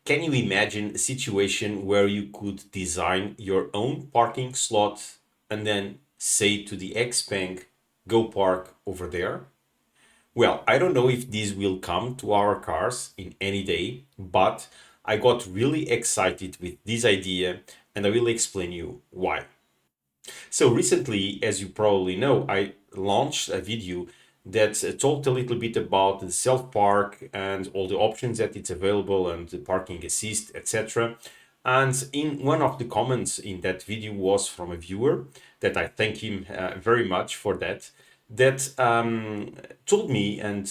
Can you imagine a situation where you could design your own parking slot and then say to the XPeng, go park over there? Well, I don't know if this will come to our cars in any day, but I got really excited with this idea and I will explain you why. So recently, as you probably know, I launched a video that talked a little bit about the self-park and all the options that it's available and the parking assist, etc. And in one of the comments in that video was from a viewer that I thank him very much for that, that told me and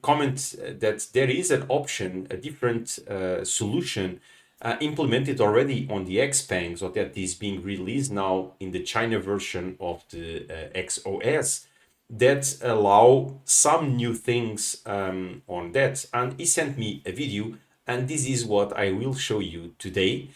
comment that there is an option, a different solution implemented already on the XPeng, so that is being released now in the China version of the XOS that allow some new things on that. And he sent me a video, and this is what I will show you today,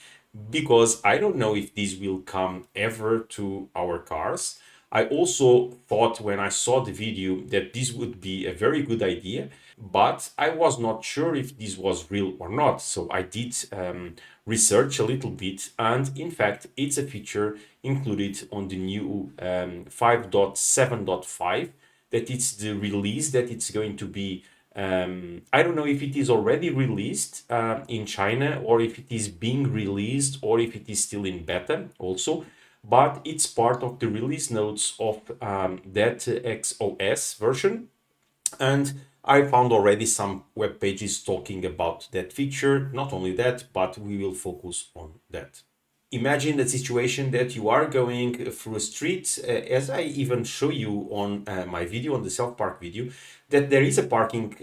because I don't know if this will come ever to our cars. I also thought when I saw the video that this would be a very good idea, but I was not sure if this was real or not. So I did research a little bit, and in fact, it's a feature included on the new 5.7.5. That it's the release that it's going to be. I don't know if it is already released in China or if it is being released or if it is still in beta also, but it's part of the release notes of that XOS version. And I found already some web pages talking about that feature. Not only that, but we will focus on that. Imagine the situation that you are going through a street, as I even show you on my video, on the self-park video, that there is a parking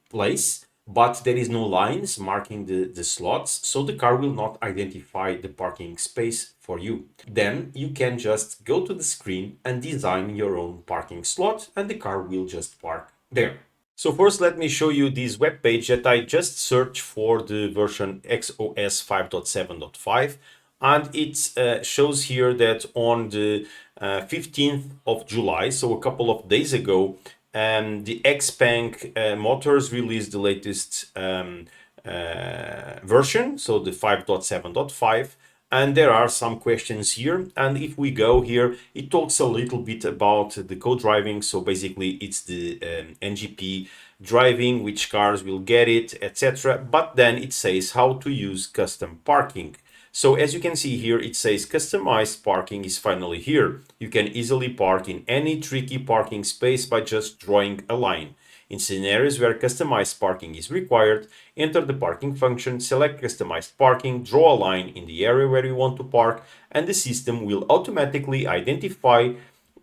place, but there is no lines marking the slots, so the car will not identify the parking space for you. Then you can just go to the screen and design your own parking slot, and the car will just park there. So first, let me show you this web page that I just searched for the version XOS 5.7.5, and it shows here that on the 15th of July, so a couple of days ago, the XPeng Motors released the latest version, so the 5.7.5. And there are some questions here, and if we go here, it talks a little bit about the co-driving. So basically it's the NGP driving, which cars will get it, etc. But then it says how to use custom parking. So as you can see here, it says customized parking is finally here. You can easily park in any tricky parking space by just drawing a line. In scenarios where customized parking is required, enter the parking function, select customized parking, draw a line in the area where you want to park, and the system will automatically identify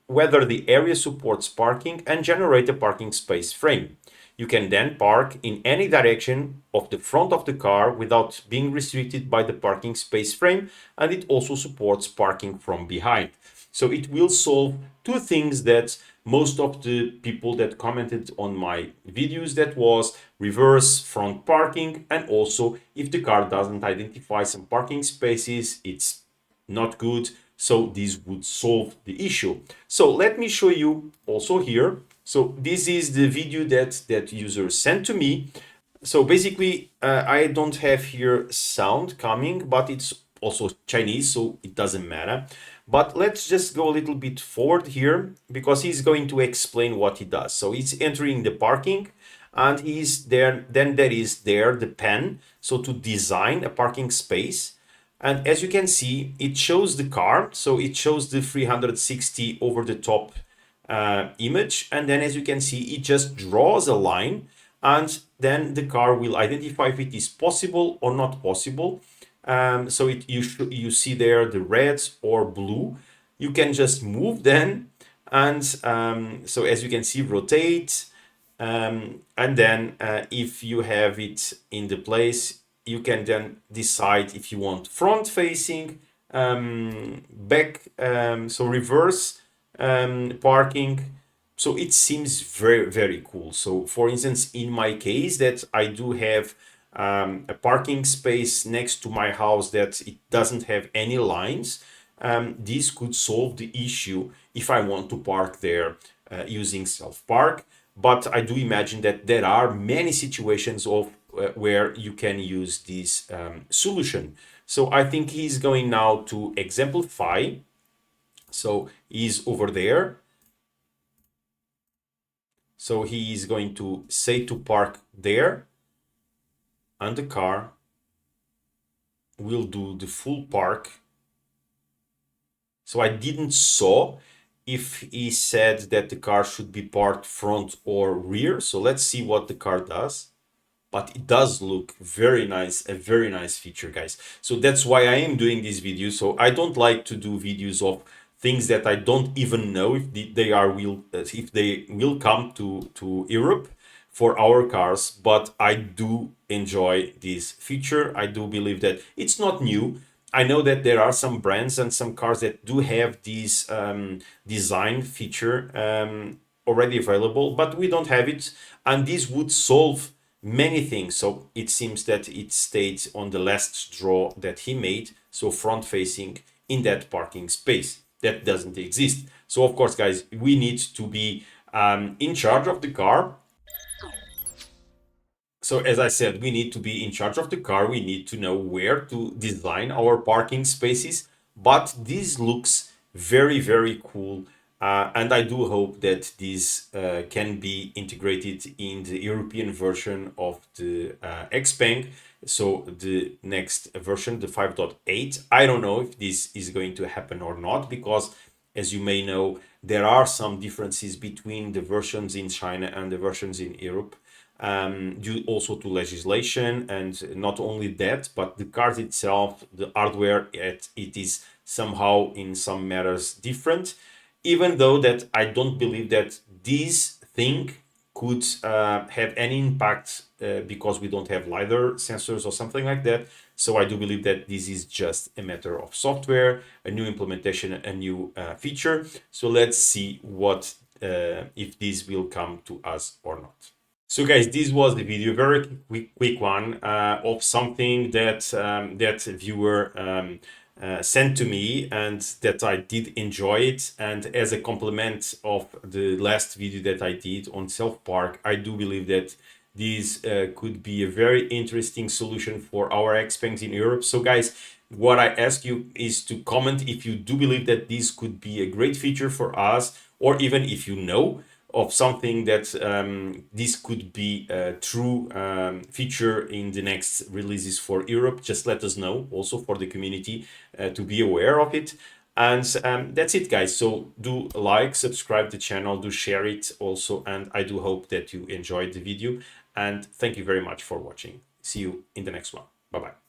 whether the area supports parking and generate a parking space frame. You can then park in any direction of the front of the car without being restricted by the parking space frame, and it also supports parking from behind. So it will solve two things that most of the people that commented on my videos, that was reverse front parking, and also if the car doesn't identify some parking spaces, it's not good. So this would solve the issue. So let me show you also here. So this is the video that user sent to me. So basically, I don't have here sound coming, but it's also Chinese, so it doesn't matter. But let's just go a little bit forward here because he's going to explain what he does. So he's entering the parking, and he's there. Then there is there the pen, so to design a parking space. And as you can see, it shows the car, so it shows the 360 over the top image, and then as you can see, it just draws a line, and then the car will identify if it is possible or not possible. So you see there the reds or blue. You can just move then, and so as you can see, rotate, and then if you have it in the place, you can then decide if you want front facing, back, so reverse parking. So it seems very, very cool. So for instance, in my case, that I do have a parking space next to my house that it doesn't have any lines. This could solve the issue if I want to park there using self-park. But I do imagine that there are many situations of where you can use this solution. So I think he's going now to exemplify. So he's over there. So he is going to say to park there, and the car will do the full park. So I didn't saw if he said that the car should be parked front or rear. So let's see what the car does. But it does look very nice, a very nice feature, guys. So that's why I am doing this video. So I don't like to do videos of things that I don't even know if they will come to Europe for our cars. But I do enjoy this feature. I do believe that it's not new. I know that there are some brands and some cars that do have this design feature already available, but we don't have it. And this would solve many things. So it seems that it stayed on the last draw that he made. So front facing in that parking space that doesn't exist. So of course, guys, we need to be in charge of the car. So as I said, we need to be in charge of the car. We need to know where to design our parking spaces. But this looks very, very cool. And I do hope that this can be integrated in the European version of the XPeng. So the next version, the 5.8. I don't know if this is going to happen or not, because as you may know, there are some differences between the versions in China and the versions in Europe, due also to legislation. And not only that, but the cars itself, the hardware, it is somehow in some matters different, even though that I don't believe that this thing could have any impact because we don't have LiDAR sensors or something like that. So I do believe that this is just a matter of software, a new implementation, a new feature. So let's see what if this will come to us or not. So guys, this was the video, very quick one of something that that viewer sent to me, and that I did enjoy it. And as a complement of the last video that I did on Self Park, I do believe that this could be a very interesting solution for our XPengs in Europe. So guys, what I ask you is to comment if you do believe that this could be a great feature for us, or even if you know of something that this could be a true feature in the next releases for Europe. Just let us know, also for the community to be aware of it. And that's it, guys. So do like, subscribe the channel, do share it also, and I do hope that you enjoyed the video. And thank you very much for watching. See you in the next one. Bye bye.